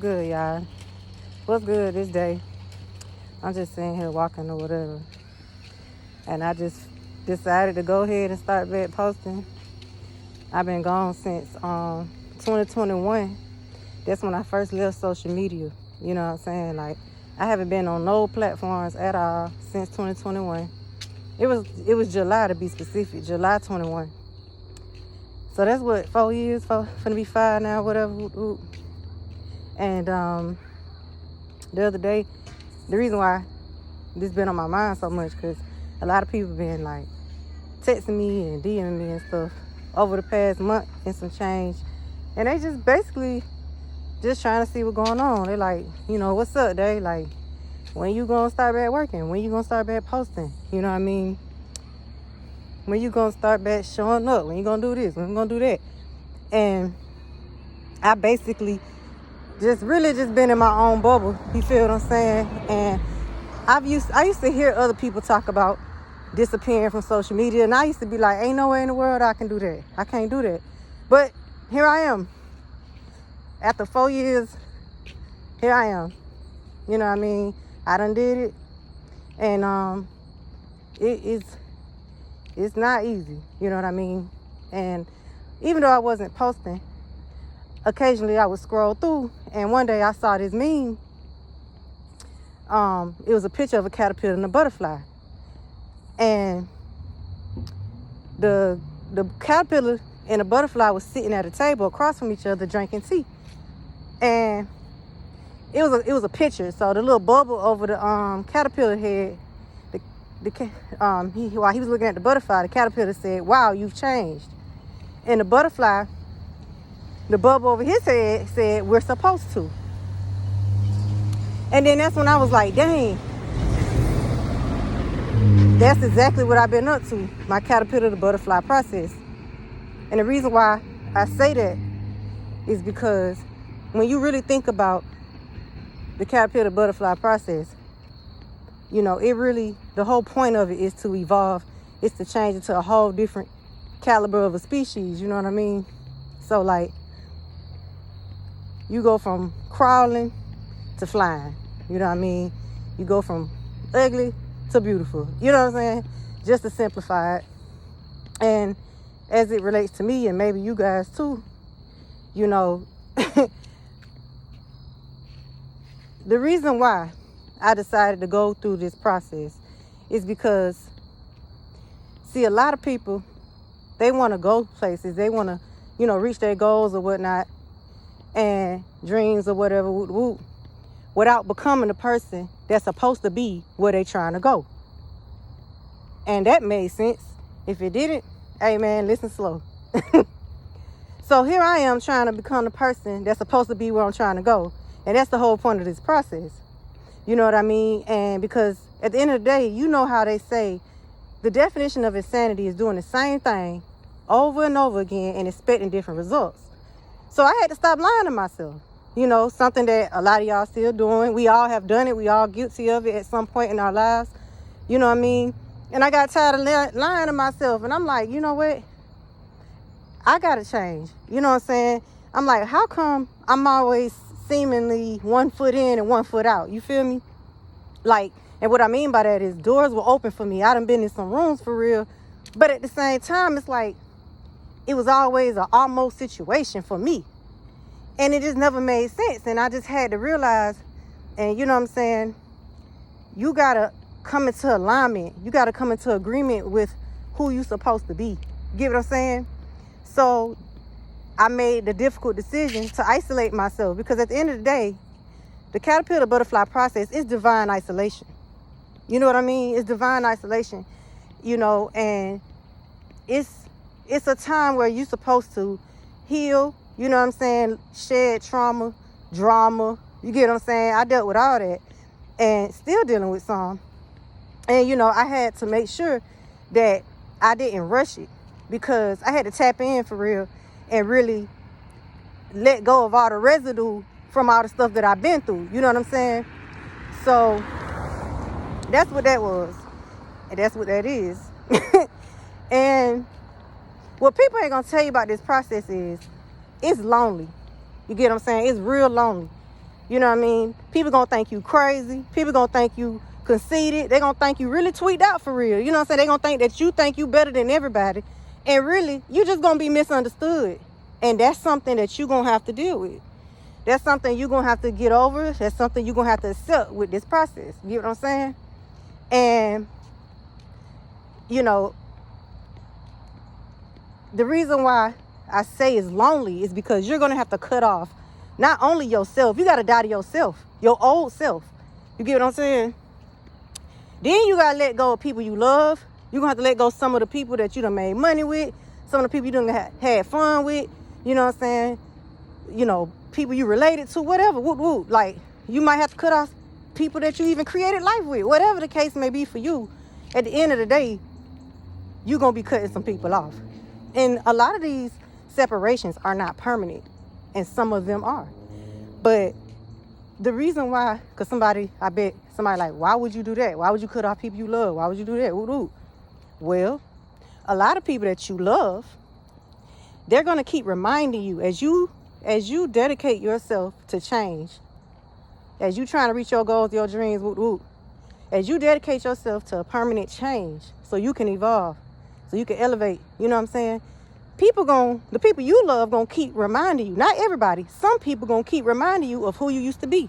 good, y'all? What's good this day? I'm just sitting here walking or whatever. And I just decided to go ahead and start back posting. I've been gone since 2021. That's when I first left social media. You know what I'm saying? Like, I haven't been on no platforms at all since 2021. It was July, to be specific, July 21. So that's what, 4 years, finna be 5 now, whatever. And the other day, the reason why this been on my mind so much, because a lot of people been like texting me and DMing me and stuff over the past month and some change. And they just basically just trying to see what's going on. They like, what's up, they like, when you gonna start back working? When you gonna start back posting? You know what I mean? When you gonna start back showing up? When you gonna do this? When you gonna do that? And I basically just been in my own bubble. You feel what I'm saying? And I used to hear other people talk about disappearing from social media, and I used to be like, ain't no way in the world I can do that. I can't do that. But here I am. After 4 years, here I am. You know what I mean? I done did it. And it's not easy. You know what I mean? And even though I wasn't posting, occasionally I would scroll through, and one day I saw this meme. It was a picture of a caterpillar and a butterfly. And the caterpillar and the butterfly was sitting at a table across from each other drinking tea. And it was a picture. So the little bubble over the caterpillar head, while he was looking at the butterfly, the caterpillar said, "Wow, you've changed." And the butterfly, the bubble over his head said, "We're supposed to." And then that's when I was like, dang, that's exactly what I've been up to, my caterpillar to butterfly process. And the reason why I say that is because when you really think about the caterpillar butterfly process, the whole point of it is to evolve. It's to change into a whole different caliber of a species, you know what I mean? So like, you go from crawling to flying, you know what I mean? You go from ugly to beautiful, you know what I'm saying? Just to simplify it. And as it relates to me, and maybe you guys too, the reason why I decided to go through this process is because, see, a lot of people, they want to go places. They want to, reach their goals or whatnot, and dreams or whatever, without becoming the person that's supposed to be where they trying to go. And that made sense. If it didn't, hey man, listen slow. So here I am trying to become the person that's supposed to be where I'm trying to go. And that's the whole point of this process. You know what I mean? And because at the end of the day, you know how they say the definition of insanity is doing the same thing over and over again and expecting different results. So I had to stop lying to myself. Something that a lot of y'all still doing. We all have done it. We all guilty of it at some point in our lives. You know what I mean? And I got tired of lying to myself. And I'm like, you know what? I got to change. You know what I'm saying? I'm like, how come I'm always seemingly 1 foot in and 1 foot out? You feel me? Like, and what I mean by that is doors were open for me. I done been in some rooms for real. But at the same time, it's like, it was always an almost situation for me. And it just never made sense. And I just had to realize, and you know what I'm saying? You got to come into alignment. You got to come into agreement with who you supposed to be. Get what I'm saying? So I made the difficult decision to isolate myself, because at the end of the day, the caterpillar butterfly process is divine isolation. You know what I mean? It's divine isolation, and it's a time where you're supposed to heal, you know what I'm saying? Shed trauma, drama, you get what I'm saying? I dealt with all that and still dealing with some. And, I had to make sure that I didn't rush it, because I had to tap in for real and really let go of all the residue from all the stuff that I've been through. You know what I'm saying? So that's what that was. And that's what that is. And what people ain't gonna tell you about this process is it's lonely. You get what I'm saying? It's real lonely. You know what I mean? People gonna think you crazy. People gonna think you conceited. They gonna think you really tweaked out for real. You know what I'm saying? They gonna think that you think you better than everybody. And really, you just gonna be misunderstood. And that's something that you gonna have to deal with. That's something you're gonna have to get over. That's something you're gonna have to accept with this process. You get what I'm saying? And, you know, the reason why I say it's lonely is because you're gonna have to cut off not only yourself, you gotta die to yourself, your old self. You get what I'm saying? Then you gotta let go of people you love. You're gonna have to let go of some of the people that you done made money with, some of the people you done had fun with, you know what I'm saying? You know, people you related to, whatever, Like, you might have to cut off people that you even created life with, whatever the case may be for you. At the end of the day, you're gonna be cutting some people off. And a lot of these separations are not permanent, and some of them are. But the reason why, because I bet somebody like, why would you do that? Why would you cut off people you love? Why would you do that? Well, a lot of people that you love, they're going to keep reminding you as you dedicate yourself to change, as you trying to reach your goals, your dreams, as you dedicate yourself to a permanent change so you can evolve, so you can elevate, you know what I'm saying? The people you love gonna keep reminding you, not everybody, some people gonna keep reminding you of who you used to be,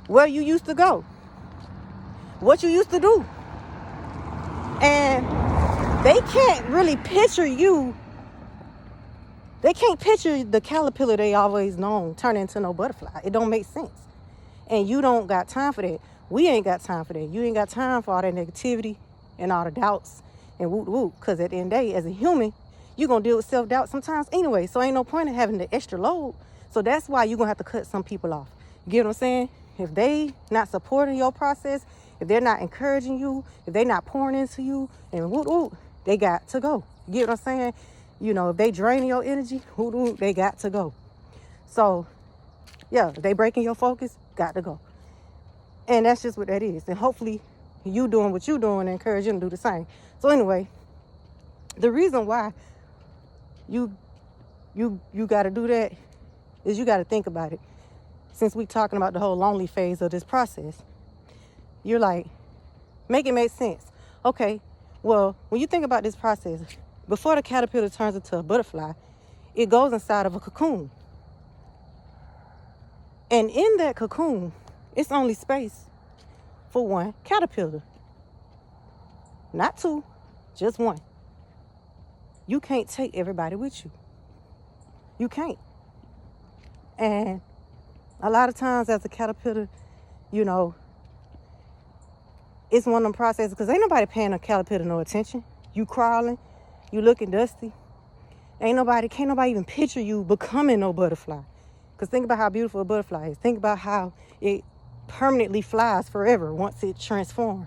where you used to go, what you used to do. And they can't really picture you. They can't picture the caterpillar they always known turn into no butterfly. It don't make sense. And you don't got time for that. We ain't got time for that. You ain't got time for all that negativity and all the doubts and because at the end of the day, as a human, you're going to deal with self-doubt sometimes anyway. So ain't no point in having the extra load. So that's why you're going to have to cut some people off. You get what I'm saying? If they not supporting your process, if they're not encouraging you, if they not pouring into you, and they got to go. You get what I'm saying? You know, if they draining your energy, they got to go. So, yeah, if they breaking your focus, got to go. And that's just what that is. And hopefully you doing what you doing and encourage them to do the same. So anyway, the reason why you got to do that is you got to think about it. Since we talking about the whole lonely phase of this process, you're like, make it make sense. Okay, well, when you think about this process, before the caterpillar turns into a butterfly, it goes inside of a cocoon. And in that cocoon, it's only space for one caterpillar. Not two, just one. You can't take everybody with you. You can't. And a lot of times as a caterpillar, you know, it's one of them processes because ain't nobody paying a caterpillar no attention. You crawling, you looking dusty. Can't nobody even picture you becoming no butterfly. Because think about how beautiful a butterfly is. Think about how it permanently flies forever once it transforms.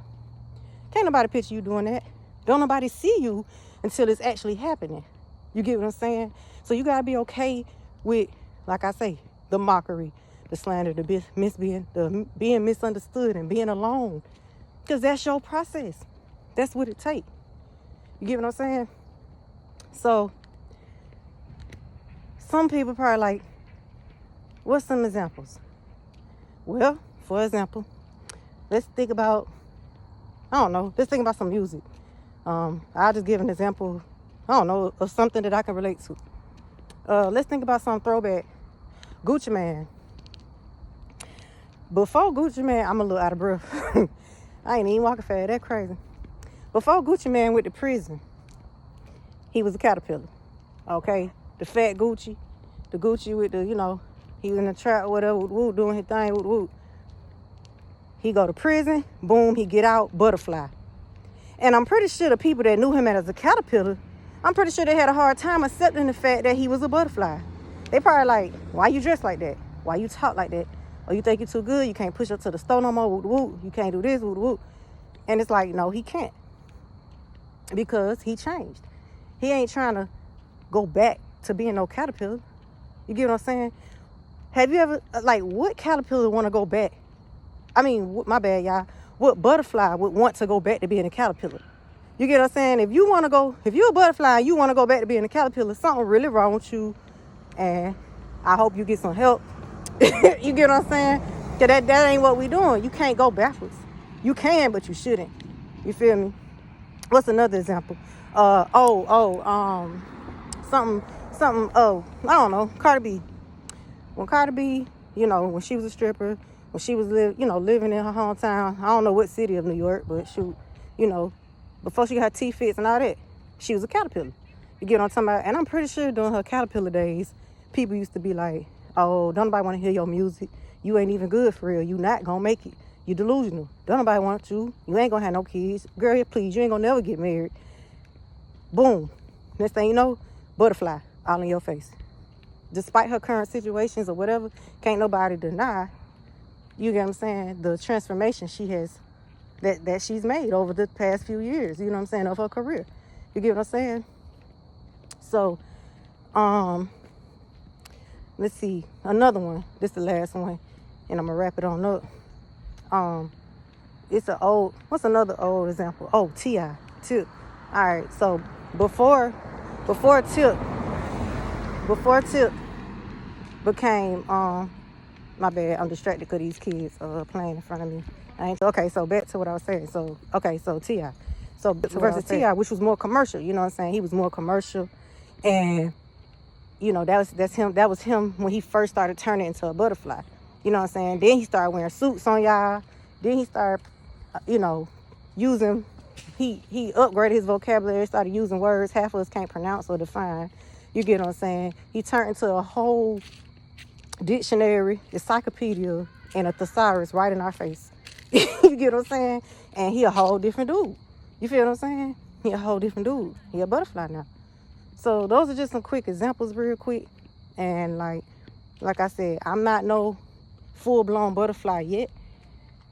Can't nobody picture you doing that. Don't nobody see you until it's actually happening. You get what I'm saying? So you got to be okay with, like I say, the mockery, the slander, the being misunderstood and being alone. Because that's your process. That's what it takes. You get what I'm saying? So some people probably like, what's some examples? Well, for example, let's think about some music. I'll just give an example, of something that I can relate to. Let's think about some throwback. Gucci Mane. Before Gucci Mane, I'm a little out of breath. I ain't even walking fast, that crazy. Before Gucci Mane went to prison, he was a caterpillar, okay? The fat Gucci, the Gucci with the, he was in the trap or whatever, doing his thing, He go to prison, boom, he get out, butterfly. And I'm pretty sure the people that knew him as a caterpillar, I'm pretty sure they had a hard time accepting the fact that he was a butterfly. They probably like, why you dress like that? Why you talk like that? Or you think you're too good, you can't push up to the store no more, you can't do this, And it's like, no, he can't. Because he changed. He ain't trying to go back to being no caterpillar. You get what I'm saying? Have you ever, what caterpillar want to go back? I mean, my bad, y'all. What butterfly would want to go back to being a caterpillar? You get what I'm saying? If you're a butterfly and you want to go back to being a caterpillar, something really wrong with you. And I hope you get some help. You get what I'm saying? Cause that ain't what we doing. You can't go backwards. You can, but you shouldn't. You feel me? What's another example? Something. Oh, I don't know. Cardi B. When Cardi B, when she was a stripper, when she was living in her hometown. I don't know what city of New York, but shoot, before she got her teeth fixed and all that, she was a caterpillar. You get what I'm talking about? And I'm pretty sure during her caterpillar days, people used to be like, oh, don't nobody want to hear your music. You ain't even good for real. You not gonna make it. You delusional. Don't nobody want you. You ain't gonna have no kids. Girl, please, you ain't gonna never get married. Boom. Next thing you know, butterfly all in your face. Despite her current situations or whatever, can't nobody deny, you get what I'm saying, the transformation she has, that she's made over the past few years, you know what I'm saying, of her career. You get what I'm saying? So, let's see, another one. This is the last one, and I'm gonna wrap it on up. What's another old example? Oh, T.I. Tip. All right, so before Tip became, my bad, I'm distracted because these kids are playing in front of me. Okay, so back to what I was saying. So T.I. So versus T.I., which was more commercial, you know what I'm saying? He was more commercial, and that was him when he first started turning into a butterfly. You know what I'm saying? Then he started wearing suits on y'all. Then he started, using, he upgraded his vocabulary, started using words half of us can't pronounce or define. You get what I'm saying? He turned into a whole dictionary, encyclopedia, and a thesaurus right in our face. You get what I'm saying? And he a whole different dude. You feel what I'm saying? He a whole different dude. He a butterfly now. So those are just some quick examples real quick. And like I said, I'm not no full-blown butterfly yet,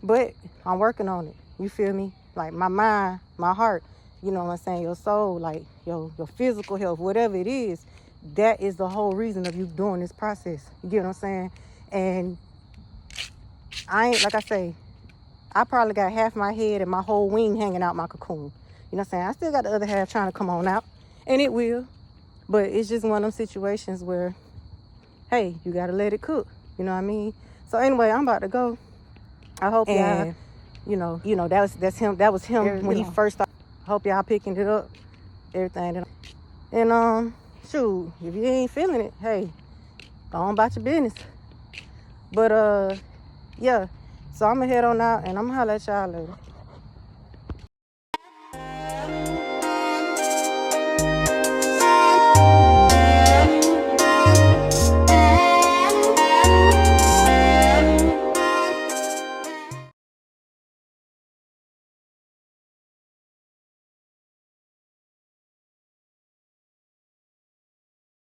but I'm working on it. You feel me? Like my mind, my heart, you know what I'm saying, your soul, like your physical health, whatever it is, that is the whole reason of you doing this process. You get what I'm saying? And like I say, I probably got half my head and my whole wing hanging out my cocoon. You know what I'm saying? I still got the other half trying to come on out, and it will. But it's just one of them situations where, hey, you got to let it cook. You know what I mean? So anyway, I'm about to go. I hope y'all, that was him when he first started. I hope y'all picking it up, everything. And shoot, if you ain't feeling it, hey, go on about your business. But yeah, so I'm gonna head on out and I'm gonna holler at y'all later.